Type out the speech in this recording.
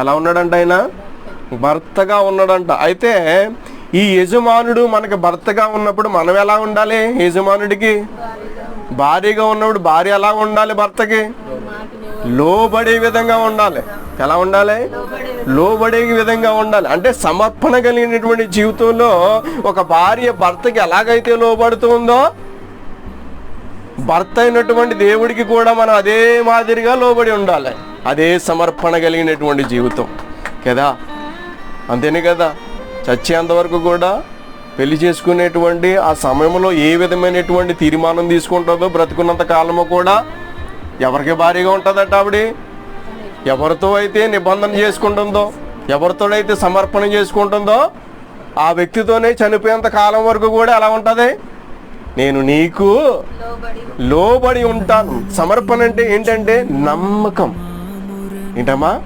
ఎలా ఉన్నాడంట ఆయన? భర్తగా ఉన్నాడంట. అయితే ఈ యజమానుడు మనకి భర్తగా ఉన్నప్పుడు మనం ఎలా ఉండాలి? యజమానుడికి భార్యగా ఉన్నప్పుడు భార్య ఎలా ఉండాలి? భర్తకి లోబడే విధంగా ఉండాలి. ఎలా ఉండాలి? లోబడే విధంగా ఉండాలి. అంటే సమర్పణ కలిగినటువంటి జీవితంలో ఒక భార్య భర్తకి ఎలాగైతే లోబడుతుందో, భర్త అయినటువంటి దేవుడికి కూడా మనం అదే మాదిరిగా లోబడి ఉండాలి. అదే సమర్పణ కలిగినటువంటి జీవితం కదా. అంతేనే కదా. చచ్చేంతవరకు కూడా పెళ్లి చేసుకునేటువంటి ఆ సమయంలో ఏ విధమైనటువంటి తీర్మానం తీసుకుంటుందో, బ్రతుకున్నంత కాలము కూడా ఎవరికి భారీగా ఉంటుందట ఆవిడ. ఎవరితో అయితే నిబంధన చేసుకుంటుందో, ఎవరితో అయితే సమర్పణ చేసుకుంటుందో ఆ వ్యక్తితోనే చనిపోయేంత కాలం వరకు కూడా ఎలా ఉంటుంది? నేను నీకు లోబడి ఉంటాను. సమర్పణ అంటే ఏంటంటే నమ్మకం. ఏంటమ్మా?